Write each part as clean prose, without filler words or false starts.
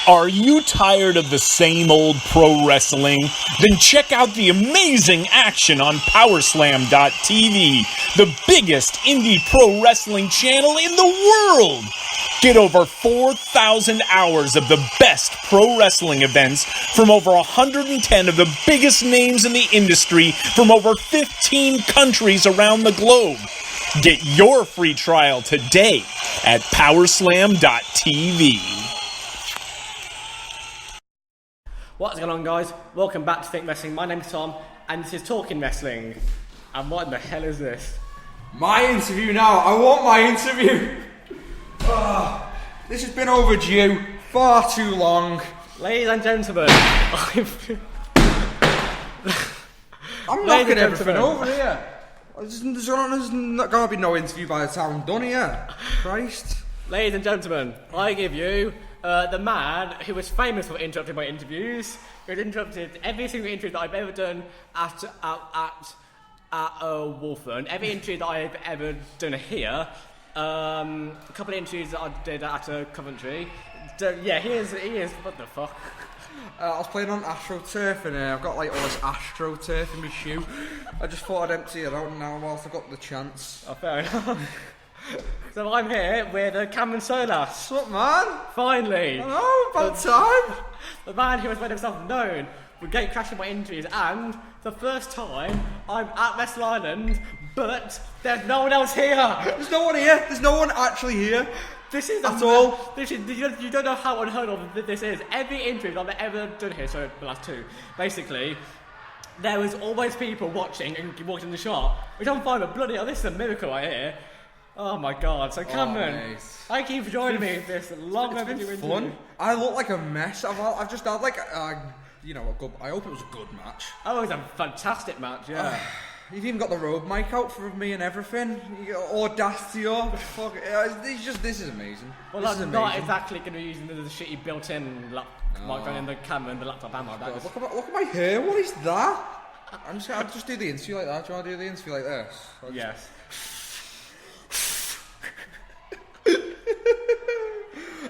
Are you tired of the same old pro wrestling? Then check out the amazing action on Powerslam.tv, the biggest indie pro wrestling channel in the world. Get over 4,000 hours of the best pro wrestling events from over 110 of the biggest names in the industry from over 15 countries around the globe. Get your free trial today at Powerslam.tv. What's going on, guys? Welcome back to Think Wrestling. My name's Tom, and this is Talking Wrestling. And what in the hell is this? My interview now. I want my interview. This has been overdue. Far too long. Ladies and gentlemen, I'm knocking everything over here. There's not going to be no interview by the time I'm done here. Christ. ladies and gentlemen, I give you the man who was famous for interrupting my interviews, who has interrupted every single interview that I've ever done at Wolfen, every interview that I've ever done here, a couple of interviews that I did at Coventry. Yeah, he is, what the fuck? I was playing on AstroTurf and I've got like all this AstroTurf in my shoe. I just thought I'd empty it out now whilst I got the chance. Oh, fair enough. So I'm here with Kameron Solas. What's up, man? Finally. Hello, about time. The man who has made himself known for gate crashing my interviews, and the first time I'm at Wrestle Island, but there's no one else here. There's no one here. There's no one actually here. This is That's all. You don't know how unheard of this is. Every interview I've ever done here, so the last two, basically, there was always people watching and walking in the shot, which I'm fine with. Bloody hell, this is a miracle right here. Oh my god. So Cameron, thank you for joining me this long overdue interview. Fun. I look like a mess. I've just had like a good. I hope it was a good match. Oh, it was a fantastic match, yeah. You've even got the road mic out for me and everything. You got audacity up. Fuck. This is amazing. Well, this is I'm not amazing. exactly going to be using the shitty built-in microphone in the camera and the laptop ammo. Look at my hair. What is that? I'll just do the interview like that. Do you want to do the interview like this? Yes.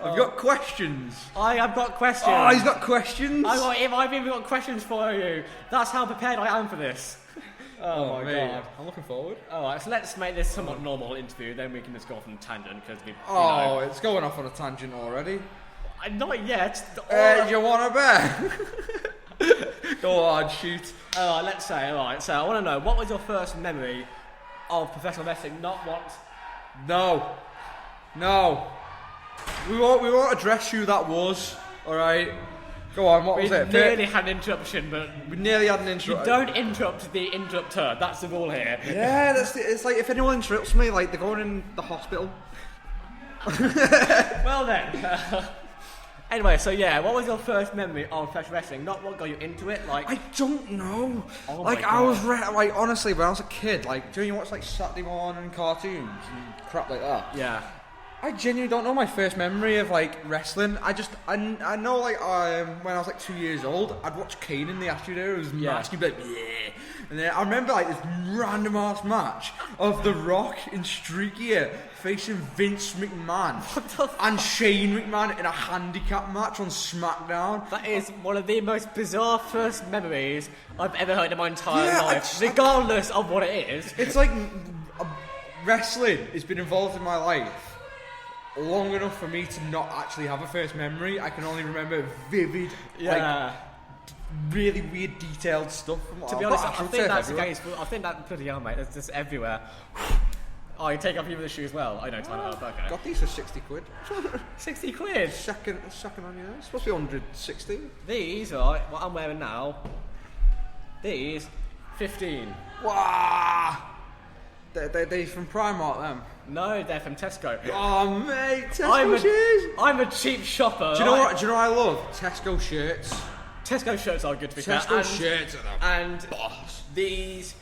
I've got questions. I have got questions. Oh, he's got questions. I've even got questions for you. That's how prepared I am for this. Oh my god. I'm looking forward. Alright, so let's make this somewhat normal interview, then we can just go off on a tangent, because we... It's going off on a tangent already. Not yet. You want to bet? Go on, shoot. Alright, let's say, so I want to know, what was your first memory of professional wrestling? Not what... No. We won't address who that was, alright? Go on, what was it? We nearly had an interruption, but... We nearly had an interruption. You don't interrupt the interrupter, that's the rule here. Yeah, it's like if anyone interrupts me, like they're going in the hospital. Well then. Anyway, so yeah, what was your first memory of professional wrestling? Not what got you into it, like... I don't know. Oh like, my God. I was... like, honestly, when I was a kid, like, do you watch, like, Saturday morning cartoons and crap like that? Yeah. I genuinely don't know my first memory of like wrestling. I know like when I was like 2 years old, I'd watch Kane in the Attitude Era. It was match. He'd be like, yeah. And then I remember like this random ass match of The Rock in Streak Gear facing Vince McMahon and Shane McMahon in a handicap match on SmackDown. That is one of the most bizarre first memories I've ever heard in my entire life, regardless of what it is. It's like wrestling has been involved in my life long enough for me to not actually have a first memory. I can only remember vivid, like, really weird, detailed stuff. To be honest, I think that's the case. I think that pretty hell, mate. It's just everywhere. Oh, you take off even the shoe as well. I know, time up. Okay. Got these for 60 quid. 60 quid? Second on you. It's supposed to be 160. These, right, what I'm wearing now, these, 15. Wow! They're from Primark, them. No, they're from Tesco. Oh, mate, Tesco shoes. I'm a cheap shopper. Do you know what? Do you know what I love? Tesco shirts. Tesco shirts are good to be fair. Tesco shirts are and these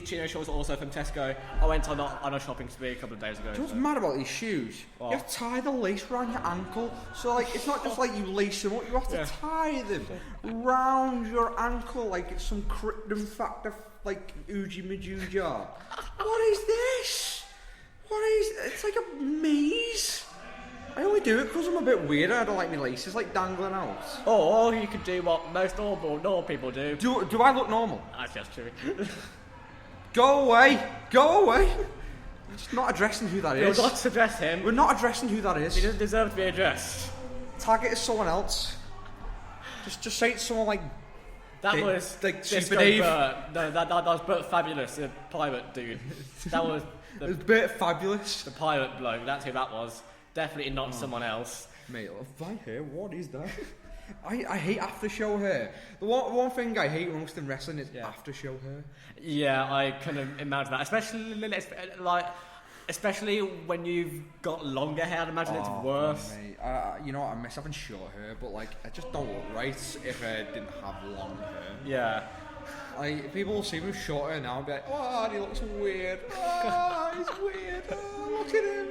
chino shorts are also from Tesco. I went on a shopping spree a couple of days ago. Do you know what's mad about these shoes? What? You have to tie the lace around your ankle. So like, it's not just like you lace them up. You have to tie them round your ankle like it's some Krypton factor, like Uji Majuja. What is this? It's like a maze. I only do it because I'm a bit weird. I don't like my laces like dangling out. Or you could do what most normal people do. Do I look normal? That's just true. Go away! Go away! We're just not addressing who that You're is. not to address him. We're not addressing who that He is. doesn't deserve to be addressed. Tag it as someone else. Just say it's someone like... That Dave- was like Disco Super Dave. Bert. No, that was Bert Fabulous, the pirate dude. That was It was a bit fabulous. the pirate bloke. That's who that was. Definitely not someone else. Mate, my hair, what is that? I hate after show hair. The one thing I hate most in wrestling is after show hair. Yeah, I kind of imagine that, especially when you've got longer hair. I'd imagine it's worse. Mate, you know what? I miss having short hair, but like I just don't look right if I didn't have long hair. Yeah. Like people will see me with short hair now and be like, "Oh, he looks weird. Oh, he's weird. Oh, look at him."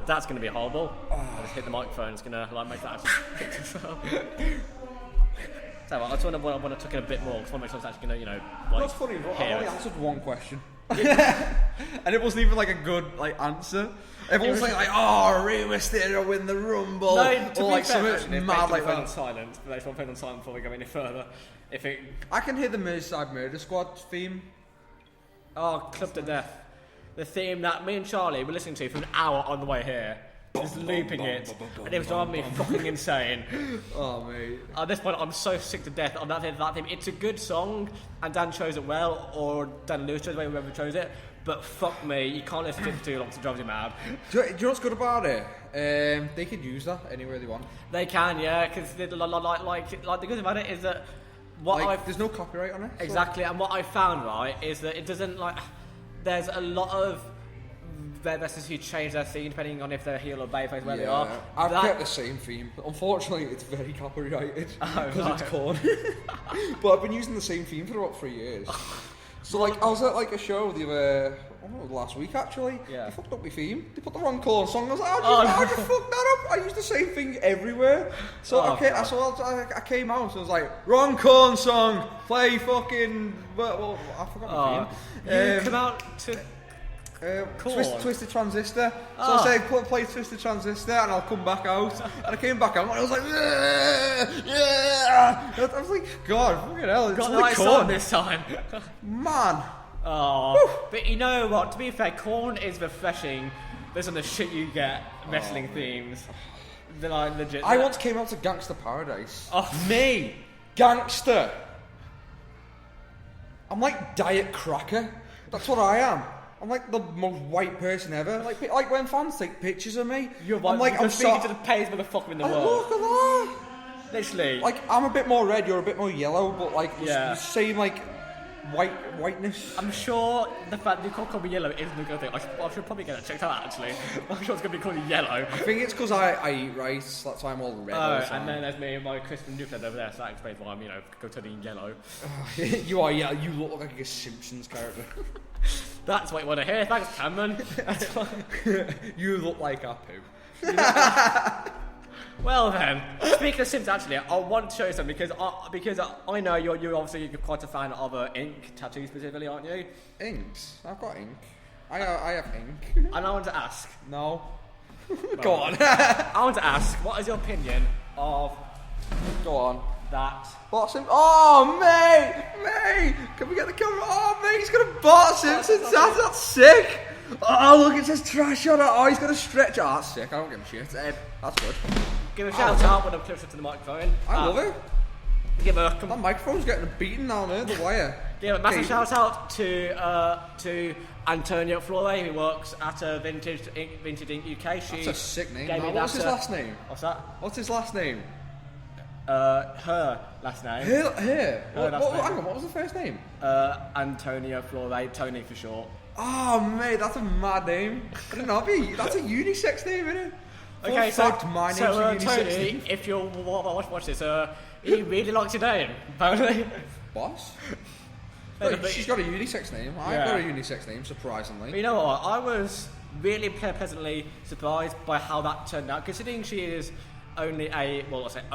That's going to be horrible. I just hit the microphone. It's going to make that. So I just want to tuck in a bit more because I want to make sure it's actually going to That's funny. I hear only it. answered one question, and it wasn't even like a good answer. Everyone's like, "Oh, Rey Mysterio win the Rumble," No, to or be like fair, something mad like on that. silent. They just want to put it on silent before we go any further. I can hear the Merseyside Murder Squad theme. Club to Death, the theme that me and Charlie were listening to for an hour on the way here, just looping it, and it was driving me fucking insane. Oh mate. At this point, I'm so sick to death of that theme. It's a good song, and Dan chose it well, or Dan Lewis chose it, whoever chose it. But fuck me, you can't listen to it for too long because it drives you mad. Do you know what's good about it? They could use that anywhere they want. They can, yeah, because the good thing about it is that There's no copyright on it. so- exactly, and what I found right is that it doesn't there's a lot of wrestlers who change their theme depending on if they're heel or babyface where they are. I've kept the same theme. Unfortunately, it's very copyrighted because it's corn. But I've been using the same theme for about 3 years. So I was at a show last week actually. Yeah. They fucked up my theme. They put the wrong corn song. I was like, how'd you fuck that up? I used the same thing everywhere. So I came out and I was like, wrong corn song. Play fucking. Well, I forgot my theme. You come out to Twisted Transistor. So I said, play Twisted Transistor and I'll come back out. And I came back out and I was like, yeah. I was like, God, fucking hell, it's got the only right corn. song this time. Man. But you know what? To be fair, corn is refreshing. Based on the shit you get wrestling themes. They're legit. I once came out to Gangster Paradise. Oh. Me, gangster. I'm like Diet Cracker. That's what I am. I'm like the most white person ever. Like when fans take pictures of me, I'm speaking to the payest motherfucker in the world. Look at that. Literally. Like I'm a bit more red, you're a bit more yellow, but Yeah. the same whiteness. I'm sure the fact that you can't call me yellow isn't a good thing. I should probably get that checked out actually. I'm sure it's going to be called yellow. I think it's because I eat rice. That's why I'm all red. all the time. And then there's me and my Christian nuclear over there, so that explains why I'm, go turning yellow. You are, yeah. You look like a Simpsons character. That's what you want to hear. Thanks, Cameron. You look like a poo. Well then, speaking of Sims, actually, I want to show you something because I know you're obviously quite a fan of ink tattoos specifically, aren't you? Inks. I've got ink. I have ink. And I want to ask. No. Go on. I want to ask, what is your opinion of Go on. that? Bart Simpson. Oh, mate! Can we get the camera? Oh, mate, he's got a Bart Simpson tattoo. That's sick. Oh, look, it says trash on it. Oh, he's got a stretcher. Oh, that's sick. I don't give a shit. That's good. Give a shout out when I'm closer to the microphone. I love it. Give That microphone's getting beaten down there, the wire. a massive shout out to Antonia Flore, who works at Vintage Ink UK. That's a sick name. gave me What's that, his last name? What's that? What's his last name? Her last name. Here. Her last name. Hang on, what was the first name? Antonia Flore, Tony for short. Oh, mate, that's a mad name. I don't know, that's a unisex name, isn't it? Okay, My name's a unisex Tony, name. if you're watch this, he really likes your name, apparently. Boss? No, Look, but- she's got a unisex name. I've Yeah. got a unisex name, surprisingly. But you know what? I was really pleasantly surprised by how that turned out, considering she is only starting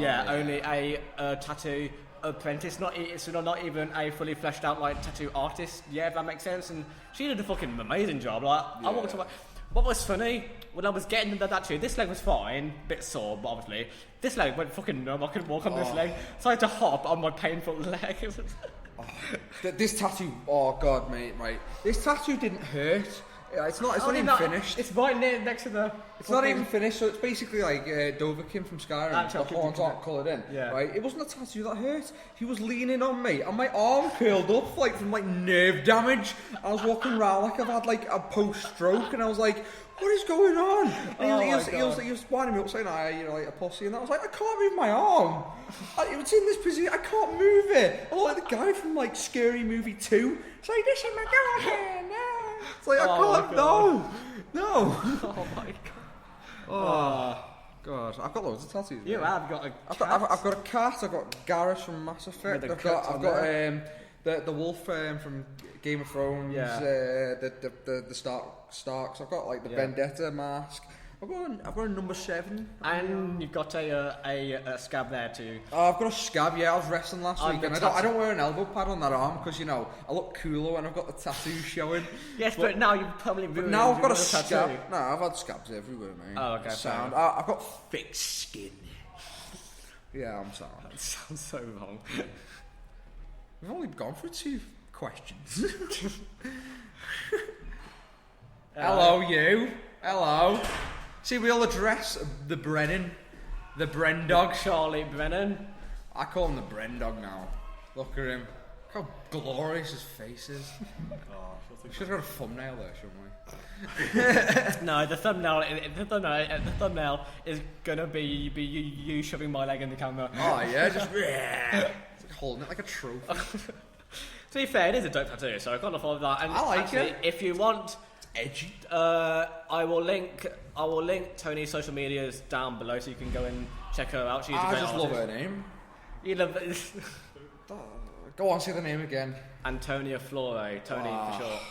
out. Only a tattoo apprentice, not even a fully fleshed out like tattoo artist. Yeah, if that makes sense. And she did a fucking amazing job. Like I walked away. What was funny when I was getting the tattoo, this leg was fine, bit sore, but obviously this leg went fucking numb. I couldn't walk on this leg, so I had to hop on my painful leg. This tattoo, oh god, mate, right. This tattoo didn't hurt. It's not even finished. It's right next to the... It's not even finished, so it's basically like Dovahkiin from Skyrim. The horns aren't coloured in. Yeah. Right? It wasn't a tattoo that hurt. He was leaning on me, and my arm curled up like from like nerve damage. I was walking around like I've had like a post-stroke, and I was like, what is going on? And he was winding me up saying, you're like a pussy, and I was like, I can't move my arm. It's in this position, I can't move it. I look like the guy from like Scary Movie 2. It's like, this is my girlfriend, no. It's like, I can't, no. Oh my god. Oh, God. I've got loads of tattoos. You mate. have got a cat. I've got a cat, I've got Garrus from Mass Effect, I've got the wolf from Game of Thrones, the Starks, I've got like the Vendetta mask, I've got a number 7. And you've got a scab there too. Oh, I've got a scab, I was wrestling last week, and I don't wear an elbow pad on that arm, because, you know, I look cooler when I've got the tattoo showing. Yes, but now you've probably ruined. Now I've got a scab. No, I've had scabs everywhere, mate. Oh, okay. Sound. I've got thick skin. Yeah, I'm sound. That sounds so wrong. We've only gone for 2 questions. Hello, you. Hello. See, we'll address the Brennan. The Bren dog. Charlie Brennan. I call him the Bren dog now. Look at him. Look how glorious his face is. We should have got a thumbnail there, shouldn't we? No, the thumbnail is gonna be you shoving my leg in the camera. Oh yeah, just it's like holding it like a trophy. To be fair, it is a dope tattoo, so I can't afford that. And I like actually, it. If you want, Edgy. I will link Tony's social medias down below, so you can go and check her out. She's a great just artist. love her name. You love Go on, say the name again. Antonia Flore, Tony for short.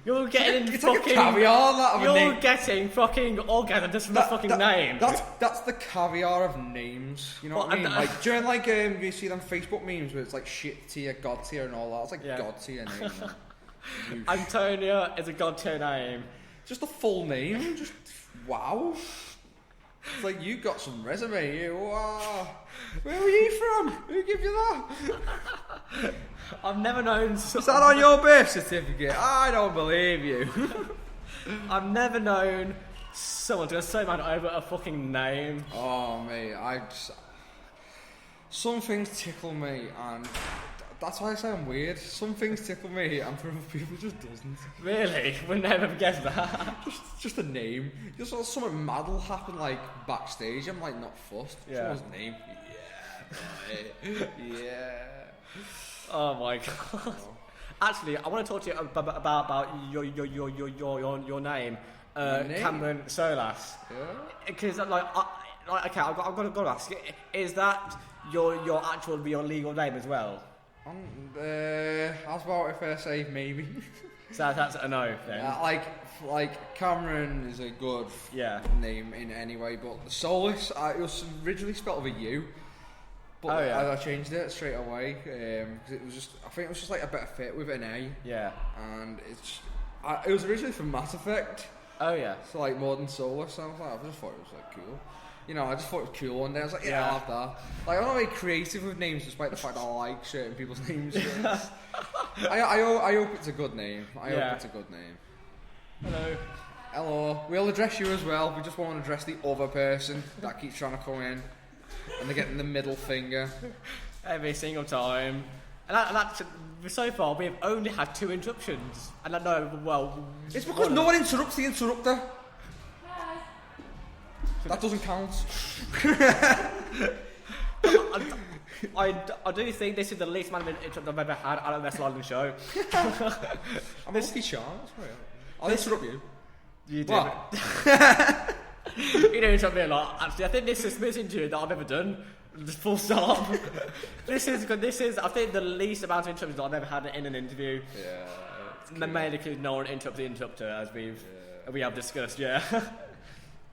You're getting It's fucking. like a caviar that of a You're name. getting fucking orgasm just from the fucking name. That's the caviar of names. You know what I mean? Like during like you see them Facebook memes where it's like shit tier, god tier, and all that. It's like god tier name. Antonia is a god tier name. Just a full name. Just wow. It's like you got some resume. You wow. Where were you from? Who gave you that? I've never known. Is that on your birth certificate? I don't believe you. I've never known someone to go so mad over a fucking name. Oh mate, some things tickle me, and that's why I say I'm weird. Some things tickle me, and for other people, it just doesn't. Really? Would never guess that. Just a name. Just something mad will happen like backstage. I'm like not fussed. Yeah. Someone's name. Yeah. Oh my god. Actually, I want to talk to you about your name, Kameron Solas. Yeah. Because okay, I've got to ask. Is that your legal name as well? That's about if I say maybe. So that's a no then. Like Cameron is a good name in any way, but Solas, it was originally spelled with a U. But I changed it straight away because it was I think it was just like a better fit with an A. Yeah. And it was originally from Mass Effect. Oh yeah. So like more than Solas, so I just thought it was like cool. You know, I just thought it was cool one day. I was like, I'll have that. Like, I'm not very creative with names, despite the fact that I like certain people's names. I hope it's a good name. I hope it's a good name. Hello. We'll address you as well. We just want to address the other person that keeps trying to come in. And they're getting the middle finger. Every single time. And that's, so far, we've only had 2 interruptions. And I know, well... It's because no one interrupts the interrupter. That doesn't count. I do think this is the least amount of interruptions I've ever had at a Wrestle Island show. I'm lucky chance. I'll interrupt you. You do. You don't interrupt me a lot. Actually, I think this is the most interview that I've ever done. Just full stop. This is I think the least amount of interruptions that I've ever had in an interview. Yeah. Mainly because no one interrupts the interrupter, as we have discussed. Yeah.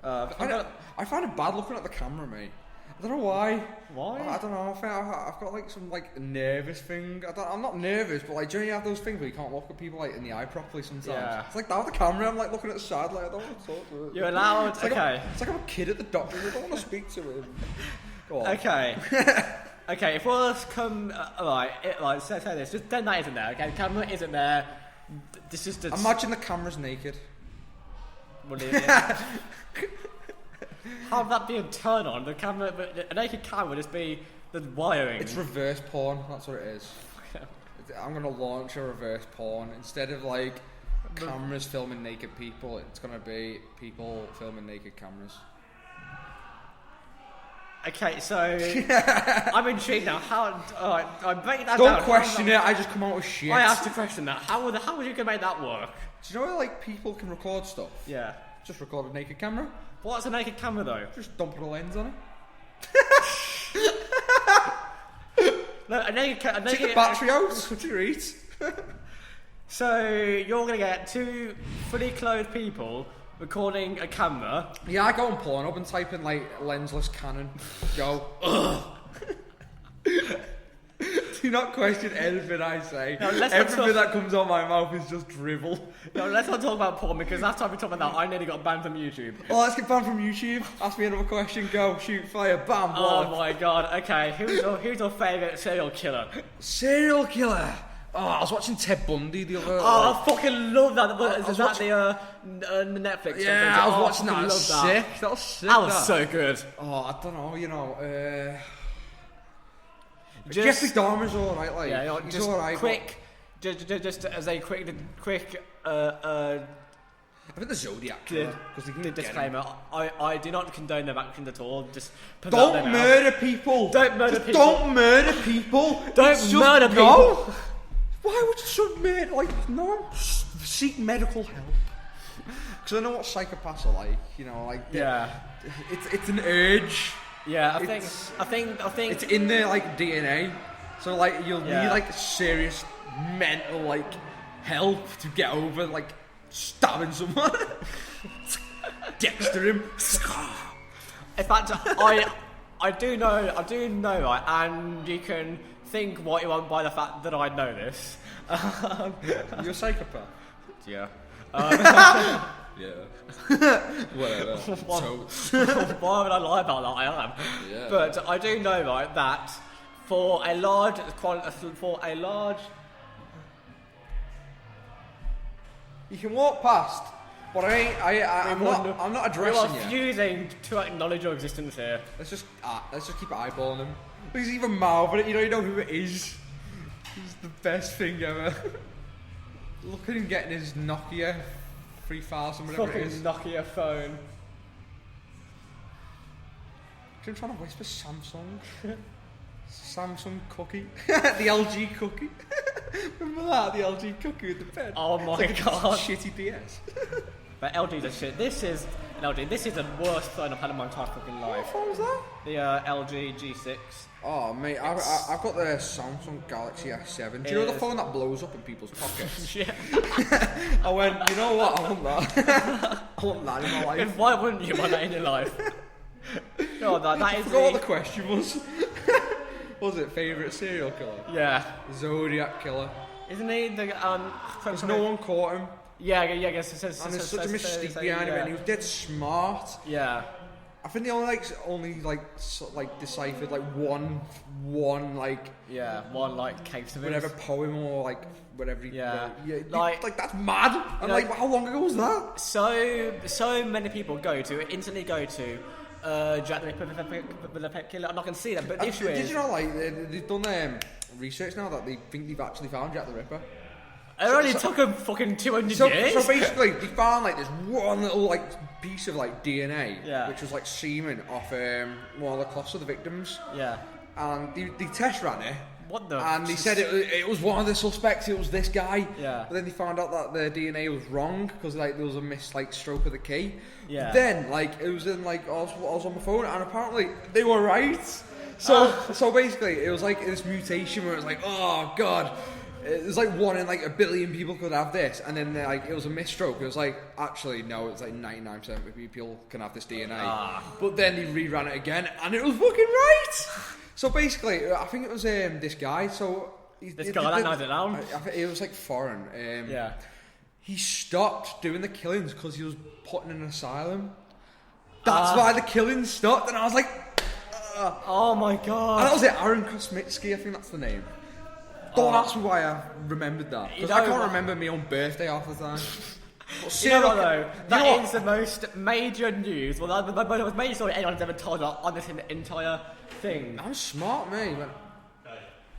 I find it bad looking at the camera, mate. I don't know why. Why? I don't know. I think I've got like some like nervous thing. I'm not nervous, but like, do you have those things where you can't look at people like in the eye properly sometimes? Yeah. It's like that with the camera. I'm like looking at the side, like I don't want to talk to it. You're allowed. It's like Okay. it's like I'm a kid at the doctor. I don't want to speak to him. Go on. Okay. Okay. If us come, right. Say this. Just then that isn't there. Okay. The camera isn't there. This is just. Imagine the camera's naked. What is it? How would that be a turn on? The camera, a naked camera would just be the wiring. It's reverse porn. That's what it is. I'm gonna launch a reverse porn instead of like cameras filming naked people. It's gonna be people filming naked cameras. Okay, so I'm intrigued now. How? Alright, I'm breaking that Don't down. question it. I just come out with shit. I have to question that. How would you gonna make that work? Do you know how like people can record stuff? Yeah. Just record a naked camera. What's a naked camera though? Just don't put a lens on it. No, a naked. Take the battery out. What do you eat? So you're gonna get two fully clothed people recording a camera. Yeah, I go on Pornhub and type in like lensless Canon. Go. Do not question anything I say. No, Everything that comes out my mouth is just drivel. No, let's not talk about porn because last time we talked about that, I nearly got banned from YouTube. Oh, let's get banned from YouTube. Ask me another question. Go. Shoot. Fire. Bam. Oh Blow. my god. Okay, who's your favourite serial killer? Serial killer. Oh, I was watching Ted Bundy the other. Oh, I fucking love that. I was Is that the Netflix? Yeah, I was watching that. I It was love that. sick. That was sick. That was so good. Oh, I don't know. You know. Just- Jeffrey Dahmer's alright. Like, Yeah, he's just alright. quick. Just as a quick. I think the Zodiac killer, because he can get him. Disclaimer: I do not condone their actions at all. Just put that out Don't there murder people. Don't murder Just people. Don't murder people. Don't It's just murder people. no. Why would you submit? Like, no. Seek medical help. Because I know what psychopaths are like. You know, like Yeah. It's an urge. Yeah, I It's- think It's in their like DNA. So like you'll Yeah. need like serious mental like help to get over like stabbing someone. Dexter him. In fact, I do know, right, and you can think what you want by the fact that I know this. You're a psychopath. Yeah. Yeah. Whatever. Why would I lie about that? I am. Yeah. But I do know, right, that for a large You can walk past, but I'm not addressing We're you. refusing to acknowledge your existence here. Let's just keep eyeballing him. He's even mouthing it. You know who it is. He's the best thing ever. Look at him getting his Nokia 3000, whatever Fucking it is. Nokia phone. I'm trying to whisper Samsung. Samsung cookie. The LG cookie. Remember that? The LG cookie with the pen. Oh my It's like a God. shitty DS. But LG's a shit. This is the worst phone I've had in my entire fucking life. What phone was that? The LG G6. Oh mate, I've got the Samsung Galaxy S7. Do you know the phone that blows up in people's pockets? Yeah. I went, you know what? I want that. I want that in my life. Why wouldn't you want that in your life? No, that I is forgot what the question was. Was it favourite serial killer? Yeah. Zodiac killer. Isn't he the Because no one caught him. Yeah. I guess And there's such a mystique behind him, and he was dead smart. Yeah. I think they only deciphered like one Yeah. One like case of it. whatever poem or like whatever. Yeah. Like that's mad. I'm know, like, how long ago was that? So many people instantly go to Jack the Killer. I'm not going to see them, but the issue Did is, you know like they've done research now that they think they've actually found Jack the Ripper? it only took them fucking 200 So years. basically, they found like this one little like piece of like DNA, Yeah. which was like semen off one of the cloths of the victims, Yeah. and they test ran it. What the? And they said it was one of the suspects. It was this guy. Yeah. But then they found out that the DNA was wrong because like there was a stroke of the key. Yeah. Then like it was in like I was on my phone and apparently they were right. So basically it was like this mutation where it was like, oh god, it was like 1 in like a billion people could have this, and then like it was a misstroke. It was like, actually no, it's like 99% of people can have this DNA. But then he reran it again, and it was fucking right. So basically, I think it was this guy. So this guy that knows it down. I think it was like foreign. Yeah. He stopped doing the killings because he was put in an asylum. That's why the killings stopped, and I was like, oh my god. and that was it, Aaron Kosmitsky, I think that's the name. Don't ask me why I remembered that, because I can't remember my own birthday half the time. You know what though? That is the most major news. Well, the most major story anyone's ever told on this entire thing. I'm smart, mate. Okay,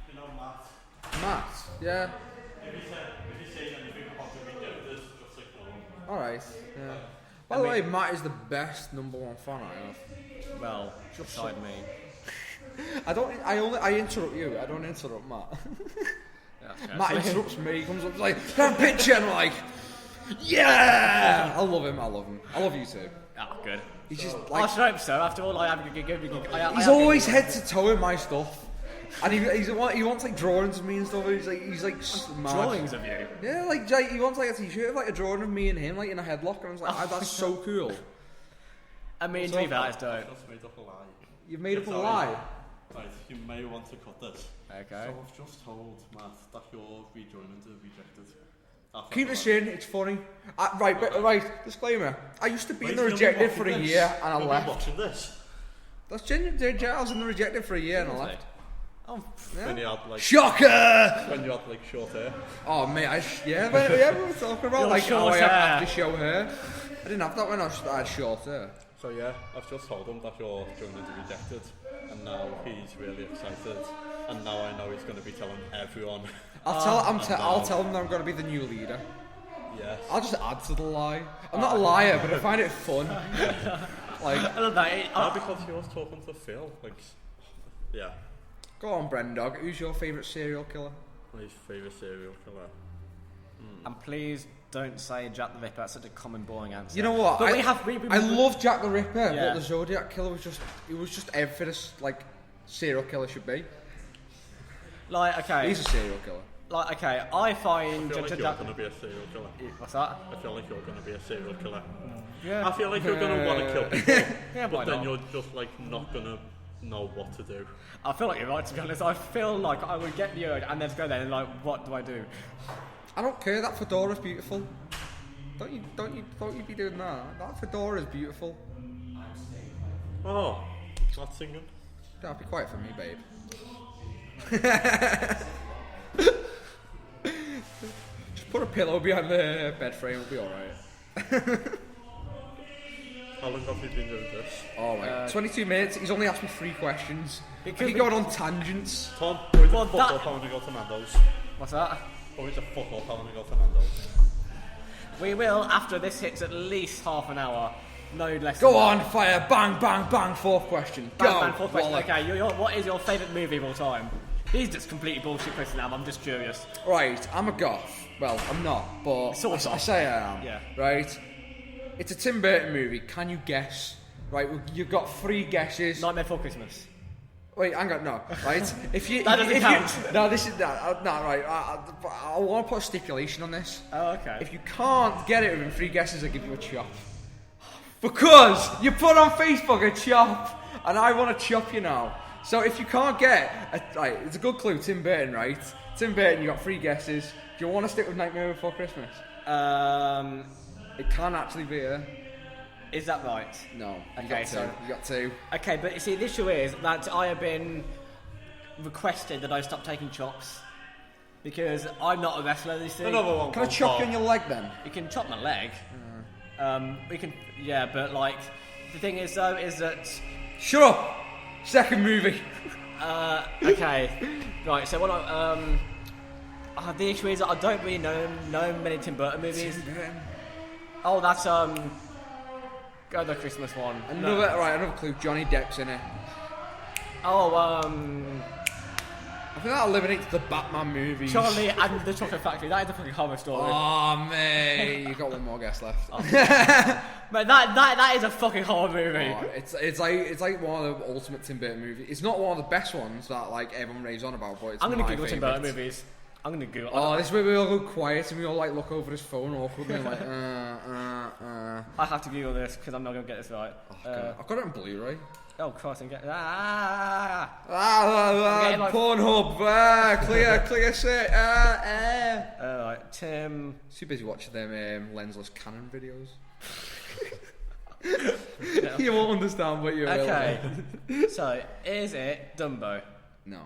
you know Matt? Matt, yeah. If he says anything about the rejectors, just ignore him. Alright, yeah. By the way, Matt is the best #1 fan I have. Well, beside me. I interrupt you, I don't interrupt Matt. Okay. Matt interrupts me, he comes up, he's like, "Can I picture?" And I'm like, yeah! I love him. I love you too. Oh, good. He's just I like, should hope so. After all, I have he's always head to toe in my stuff. And he wants like drawings of me and stuff. He's like mad. drawings of you. Yeah, like he wants like a t-shirt of like a drawing of me and him like in a headlock, and I was like, that's so cool. I mean, to be fair, it's dope. I just made up a lie. You've made up a Sorry. lie. Right, you may want to cut this. Okay. So I've just told Matt that your rejoinment is rejected. Keep this in, it's funny. Right, disclaimer. I used to be in the rejected for a year and I left. Watching this. That's genuine. I was in the rejected for a year and I left. Oh, When you had like Shocker! when you had like short hair. Oh mate, we were talking about Your like short I hair. have to show hair. I didn't have that when I had short hair. So yeah, I've just told him that your joining is rejected, and now he's really excited, and now I know he's going to be telling everyone. I'll tell him that I'm going to be the new leader. Yes. I'll just add to the lie. I'm not a liar, but I find it fun. Like, I love that. Because he was talking to Phil, like, yeah. Go on, Brendog. Who's your favourite serial killer? My favourite serial killer. And please don't say Jack the Ripper. That's such a common, boring answer. You know what? But I love Jack the Ripper, Yeah. but the Zodiac Killer was just everything like serial killer should be. Like, okay. He's a serial killer. Like, okay, I find... I feel like you're going to be a serial killer. What's that? I feel like you're going to be a serial killer. Yeah. I feel like you're going to want to kill people, Yeah, why but then not? you're just like not going to know what to do. I feel like you're right, to be honest. I feel like I would get the urge and then go there and like, what do I do? I don't care. That fedora's beautiful. Don't you be doing that? That fedora's beautiful. Oh, not singing. Don't be quiet for me, babe. Just put a pillow behind the bed frame, we'll be alright. How long have you been doing this? Oh, right. 22 minutes, he's only asked me 3 questions. I Because keep going on tangents. Tom, go Well, to that- football pound and go to Nando's. What's that? Go to football pound and go to Nando's. We will, after this hits at least half an hour. No less Go than on, fire, bang, bang, bang, 4th question. Bang, Go. bang, fourth question. Wally. Okay, what is your favourite movie of all time? These are just completely bullshit questions now, I'm just curious. Right, I'm a goth. Well, I'm not, but Sort I of. say I am. Yeah. Right? It's a Tim Burton movie. Can you guess? Right, you've got 3 guesses. Nightmare Before Christmas. Wait, hang on, no. Right? If you, That doesn't if count. You, no, this is that. No, right. I want to put a stipulation on this. Oh, okay. If you can't get it within 3 guesses, I give you a chop. Because you put on Facebook a chop, and I want to chop you now. So if you can't get, right, it's a good clue. Tim Burton, right? Tim Burton, you got 3 guesses. Do you want to stick with Nightmare Before Christmas? It can actually be a. Is that right? No. You Okay, got 2. so- You got 2. Okay, but you see, the issue is that I have been requested that I stop taking chops. Because I'm not a wrestler, you see. Another one. Can I chop you on your leg then? You can chop my leg. We can, yeah, but like, the thing is though, is that, Shut up! Second movie. okay, right, so what the issue is that I don't really know many Tim Burton movies. Oh, that's, go the Christmas one. Another clue. Johnny Depp's in it. Oh, I think that eliminates the Batman movies. Charlie and the Chocolate Factory, that is a fucking horror story. Oh, mate. You got one more guess left. But that is a fucking horror movie. Oh, it's like one of the ultimate Tim Burton movies. It's not one of the best ones that like everyone raves on about, but it's I'm gonna my Google Tim Burton favourite. movies. I'm gonna Google. Oh, this is where we all go quiet and we all like look over his phone awkwardly and like, I have to Google this because I'm not gonna get this right. Oh, God. I've got it on Blu-ray. Oh, Christ, I'm getting. Pornhub, clear shit. Right, Tim. Too busy watching them lensless Canon videos. You won't understand what you're Okay, so is it Dumbo? No.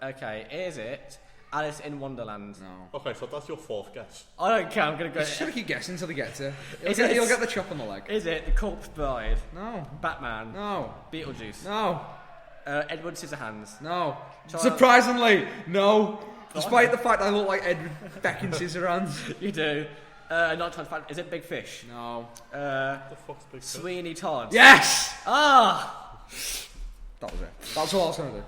Okay, is it Alice in Wonderland? No. Okay, so that's your fourth guess. I don't care, I'm gonna go. Just gotta keep guessing until they get to. Is You'll it- get the chop on the leg. Is it The Corpse Bride? No. Batman? No. Beetlejuice? No. Edward Scissorhands? No. Child- Surprisingly, no. Despite the fact I look like Edward Beckham Scissorhands. You do. Not Child Fan. Is it Big Fish? No. The fuck's Big Fish? Sweeney Todd? Yes! Ah! That was it. That's all I was going to do.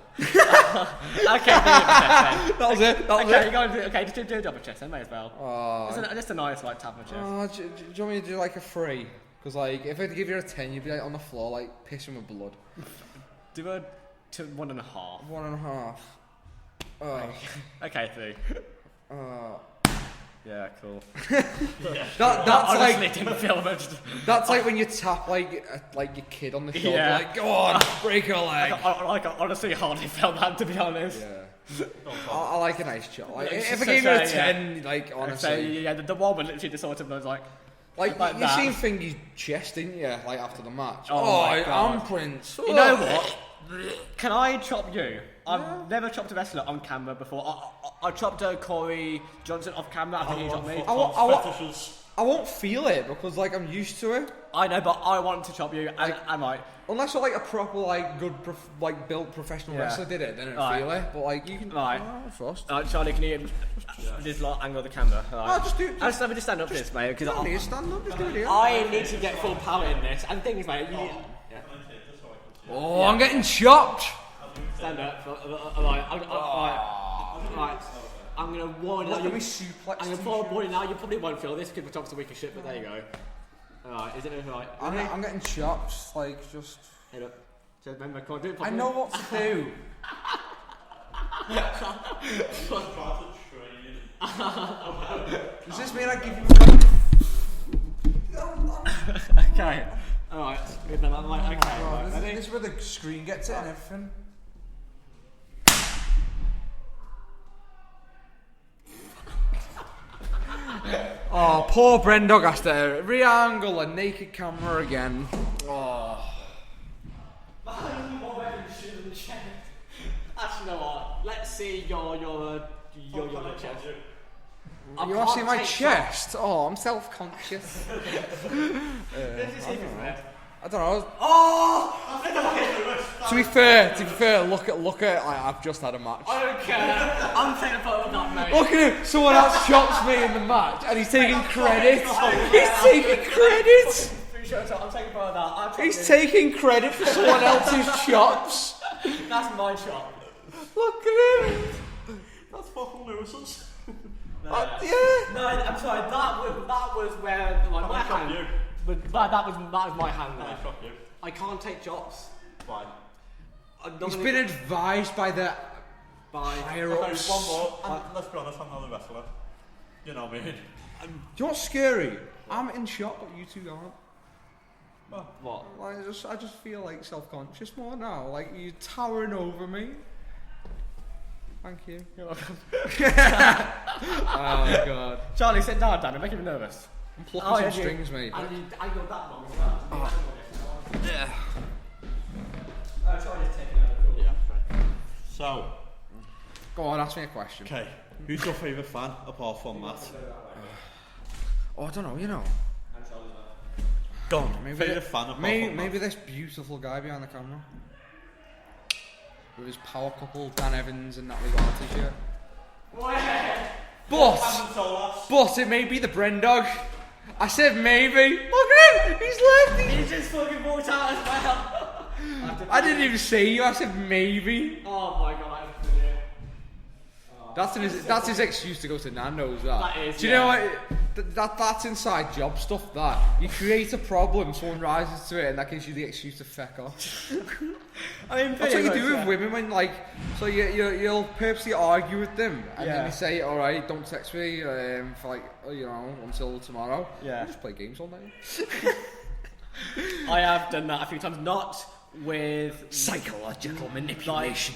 Okay, do a double check then. That was it. That was Okay, it. you gotta do. Okay, just do a double check then, may as well. Oh, Just a nice like tap on chest. do you want me to do like a 3? Because like, if I give you a 10, you'd be like on the floor like pissing with blood. Do a 1.5. 1.5. Oh. Okay, 3. Yeah, cool. That's Honestly, like didn't feel much. that's like when you tap like your kid on the shoulder, Yeah. like go on, break a leg. I honestly hardly felt that, to be honest. Yeah. I like a nice chop. Like, Yeah, if I so gave you a say, 10, like So honestly, yeah, the one was literally just sort of was like like like you that. seen Fingy's chest, didn't you? Like after the match. Oh my God. Prince. You know what? Can I chop you? I've never chopped a wrestler on camera before. I chopped Corey Johnson off camera after he chopped me. I won't feel it because like I'm used to it. I know, but I want to chop you, and I might. Unless you're like a proper like good built professional Yeah. wrestler did it, then I'd Right. feel it. But like you can. Right. First. Charlie, can you just like angle the camera? Right. Oh, just do. Just let me just stand up this, mate, because Don't need to stand up. Just do it here. I need to get full power in this. And the thing is, mate, you Oh, I'm getting chopped. stand up. Right. I'm gonna warn you. Look at me suplex. I'm gonna warn you now. You probably won't feel this because my top's are weak as shit. But there you go. Alright, is it right? I'm getting chopped. Like just. Hey, look. Just remember, come on, do it I properly. know what to do. Does this mean I give you? Okay. Alright. Good then. I'm like, okay. Right, ready? This is where the screen gets it and everything. Oh, poor Brendog has to re-angle a naked camera again. Oh. Actually, you know what? Let's see your chest. You want to see my chest? Oh, I'm self-conscious. I don't know. Oh! To be fair, look at. Like, I've just had a match. I don't care. I'm taking a photo of that, mate. Look at him. Someone else chops me in the match, and he's taking credit. He's taking credit. I'm taking a photo of that. He's taking credit for someone else's chops. That's my shot. Look at him. That's fucking Lewis's. Yeah. No, I'm sorry. That was where like, my chop hand. you? But that was my hand. Can I There. chop you? I can't take chops. Fine. He's been advised by the By higher Okay, ups. one more. And let's be honest, I'm not a wrestler. You know me. Do you know what's scary? I'm in shock, but you two aren't. what? Like, I just feel like self-conscious more now. Like you're towering over me. Thank you. You're welcome. Oh God. Charlie, sit down, Dan. You're making me nervous. I'm plucking Oh, some yeah, strings, mate. And you angled that one as well. Yeah. Charlie's taking over. Yeah, right. So, Go on, ask me a question. okay, who's your favourite fan apart from Matt? Oh, I don't know. You know. Gone. Maybe Favourite fan apart from Matt? maybe this beautiful guy behind the camera. With his power couple, Dan Evans and Natalie Wild t-shirt. Kameron Solas. But it may be the Brendog. I said maybe. Look at him! He's left! He just fucking walked out as well. I didn't even see you, I said maybe. Oh my god, that is brilliant. That's his excuse to go to Nando's. That is, Do you know what? That's inside job stuff. That you create a problem, someone rises to it, and that gives you the excuse to feck off. I mean, That's what you do with women when so you'll purposely argue with them, and then you say, all right, don't text me for until tomorrow. Yeah. I'll just play games all night. I have done that a few times, not with Psychological manipulation.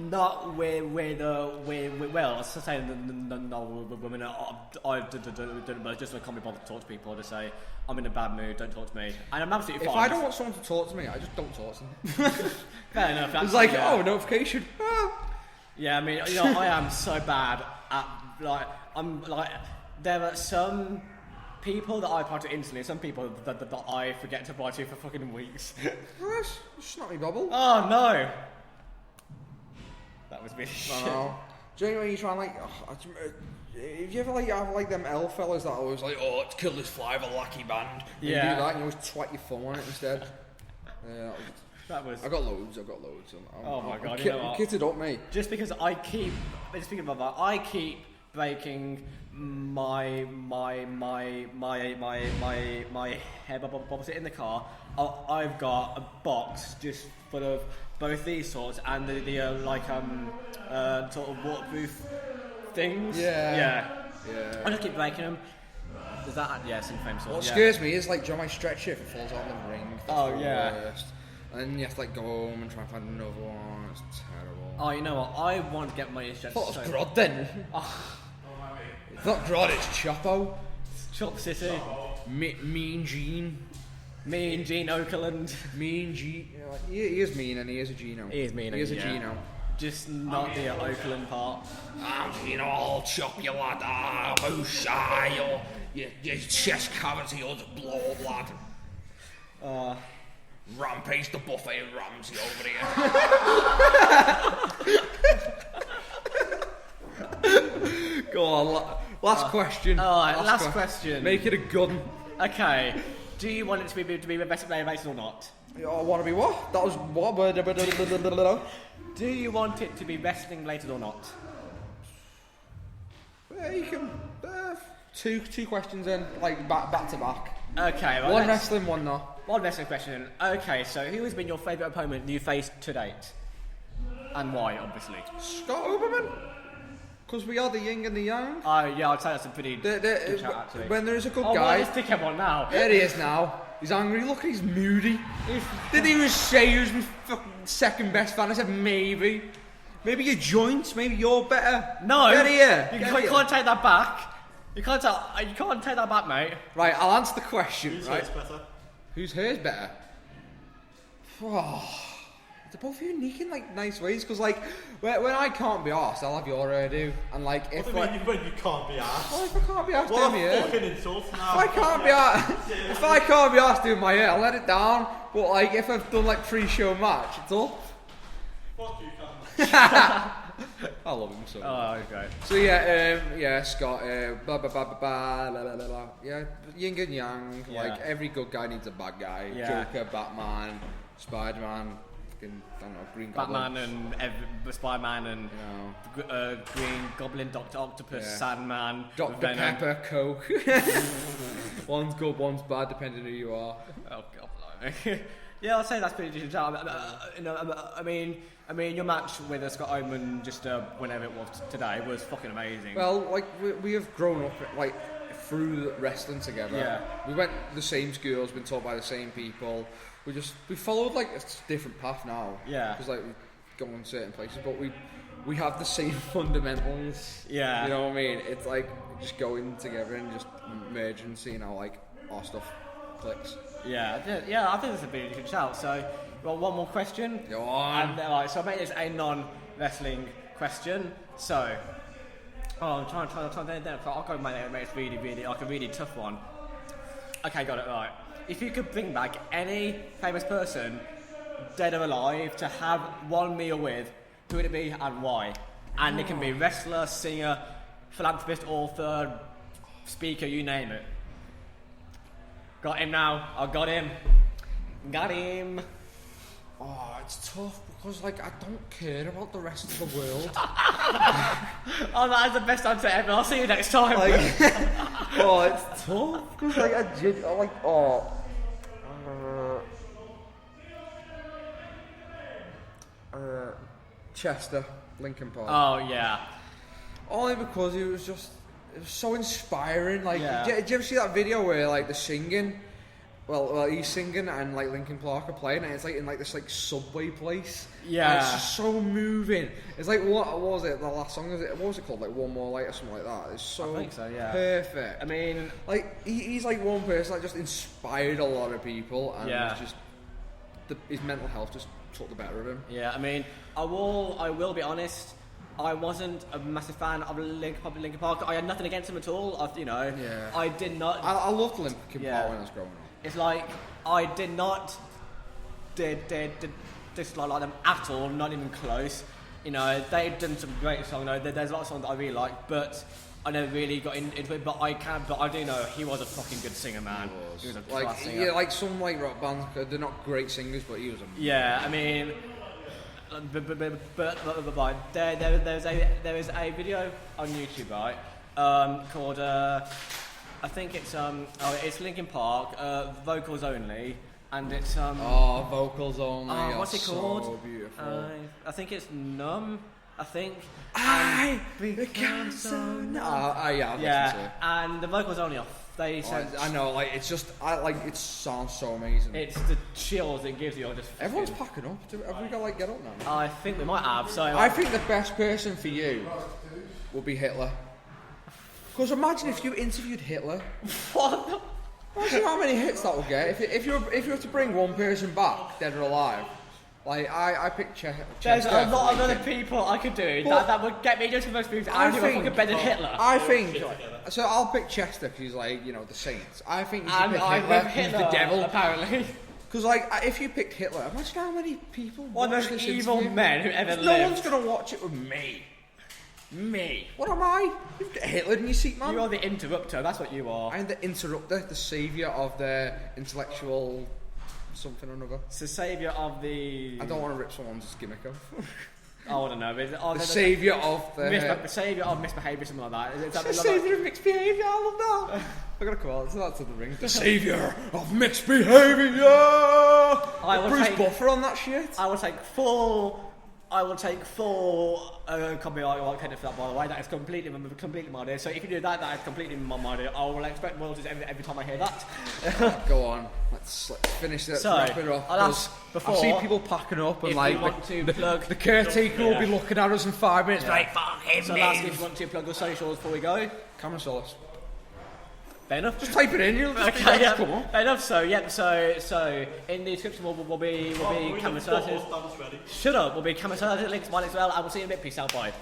Not with well, I was saying no women. I just can't be bothered to talk to people. To say I'm in a bad mood, don't talk to me, and I'm absolutely fine. If I don't want someone to talk to me, I just don't talk to them. Fair enough. It's like, notification. Yeah, I mean, I am so bad at there are some people that I reply to instantly, some people that I forget to reply to for fucking weeks. Yes, snotty bubble. Oh no! That was really shit. Do you know when you try and if you ever have them L fellas that are always like, oh, let's kill this fly with a lucky band. And you do that and you always twat your phone on it instead. That was. I got loads. Oh my god! I'm kitted up, mate. Just because I keep breaking my head opposite in the car. I've got a box just full of both these sorts and the sort of waterproof things. Yeah. I just keep breaking them. Is that some famous What scares me is do I stretch it if it falls out of the ring? Oh yeah. Worst. And then you have to go home and try and find another one. It's terrible. Oh, you know what? I want to get my ears stretched. I thought it was Grod then. It's not Grod, it's Chopo. Chop City. Mean Gene. Mean Gene Oakland. Mean Gene. He is mean and he is a Gino. He is mean. He is a Gino. Just not the Oakland part. Gino, I'll chop you, lad. Booshah, your chest cavity will just blow up, lad. Rampage the buffet of Ramsey over here. Go on, last question. Alright, last question. Make it a gun. Okay. Do you want it to be the best player race or not? I want to be what? That was what? Do you want it to be wrestling related or not? You can two questions in, back to back. Okay, well, one wrestling, one not. One wrestling question. Okay, so who has been your favourite opponent you faced to date? And why, obviously? Scott Oberman. Because we are the yin and the yang. Oh, yeah, I'd say that's a pretty good shout, actually. When there is a good guy... guy... Oh, let's stick him on now. There he is now. He's angry. Look, he's moody. Didn't even say he was my fucking second best fan. I said maybe. Maybe your joints. Maybe you're better. No. Get here. You can't take that back. You can't take that back, mate. Right, I'll answer the question. Whose right? hair's better? Whose hair's better? Oh, they're both unique in nice ways. Because when I can't be arsed, I'll have your hairdo. And if when you can't be arsed. Well, if I can't be arsed What doing my a hair. fucking insult now. If I can't be arsed doing my hair, I'll let it down. But if I've done pre-show match, it's all. Fuck you, Cam. I love him so much. Oh, okay. So Scott, blah blah blah blah blah, la, la, la, la. Yeah, yin and yang. Yeah. Every good guy needs a bad guy. Yeah. Joker, Batman, Spider-Man, fucking I don't know, Green Goblin. Batman and Spider-Man and Green Goblin, Doctor Octopus, Sandman, Dr. Venom. Pepper, Coke. One's good, one's bad, depending who you are. Oh god, blimey. Yeah, I'll say that's pretty decent. I mean, your match with Scott Oman just whenever it was today was fucking amazing. Well, we have grown up through wrestling together. Yeah. We went the same schools, been taught by the same people. We followed a different path now. Yeah. Because we go in certain places, but we have the same fundamentals. Yeah. You know what I mean? It's just going together and just merging, seeing how our stuff clicks. Yeah, I think that's a really good shout. So, well, one more question. Go on. And, so I made this a non-wrestling question. So, I'm trying to think. I'll go with my it's really a really tough one. Okay, got it right. If you could bring back any famous person, dead or alive, to have one meal with, who would it be and why? And it can be wrestler, singer, philanthropist, author, speaker, you name it. Got him now. I got him. Got him. Oh, it's tough because like I don't care about the rest of the world. Oh, that is the best answer ever. I'll see you next time. Like, oh, it's tough because like I like Chester, Linkin Park. Oh yeah. Only because it was so inspiring. Like, Yeah. did you ever see that video where like they're singing? Well, he's singing and like Linkin Park are playing, and it's like in like this like subway place. Yeah. And it's just so moving. It's like what was it? The last song what was it called? Like One More Light or something like that. It's so I think so, yeah. perfect. I mean, like he's like one person that just inspired a lot of people, and Yeah. just his mental health just took the better of him. yeah. I mean, I will be honest. I wasn't a massive fan of Linkin Park. I had nothing against him at all. Yeah. I did not. I loved Linkin Yeah. Park when I was growing up. It's like I did not dislike them at all, not even close. You know, they've done some great songs. There's a lot of songs that I really like, but I never really got into it. But I do know he was a fucking good singer, man. He was a Like class singer. yeah, like some like rock bands, they're not great singers, but he was a Yeah, I mean, but there is a video on YouTube, right? Called I think it's Linkin Park, vocals only, and it's vocals only. what's it called? So beautiful. I think it's Numb. I think. I become so Yeah, and the vocals only off. They said I know, like it's just, it sounds so amazing. it's the chills it gives you. Or just Everyone's packing up. Have we got like get up now? I think we might have. So I think the best person for you would be Hitler. Because imagine if you interviewed Hitler. what? Imagine how many hits that would get. If you were to bring one person back, dead or alive. Like I picked Chester. There's a lot of for other Linkin. people I could do But- that would get me just the most views. I I do a think- fucking better than Hitler. I think. So I'll pick Chester because he's like, the Saints. I think you should And pick I'm Hitler. with He's Hitler, the devil. apparently. Because like, if you picked Hitler, imagine how many people. One of watch those this evil interview. men who ever No lived. one's gonna watch it with me. Me. What am I? You've got Hitler in your seat, man. You are the interrupter, that's what you are. I'm the interrupter, the saviour of the intellectual something or another. It's the saviour of the... I don't want to rip someone's gimmick off. I don't know. The saviour of the... saviour of misbehaviour, something like that. Is that The saviour of mixed behaviour, I love that. I gotta call it, so that's in the ring. The saviour of mixed behaviour! Bruce take- Buffer on that shit. I will take full copyright credit for that, by the way. That is completely my idea. So if you do that, that is completely my idea. I will expect royalties every time I hear that. Go on, let's finish it, So, wrap it up. I'll ask 'cause before- I see people packing up and If like you want to plug... the caretaker will be Yeah. looking at us in 5 minutes like, fuck him, So last, if you want to plug your socials before we go. Kameron Solas. Fair enough. Just type it in, you'll just Okay, be yeah. come on. Fair enough. So so in the description will be Cameron Solas. Shut up. Will be Cameron Solas links mine as well. I will see you in a bit. Peace out. Bye.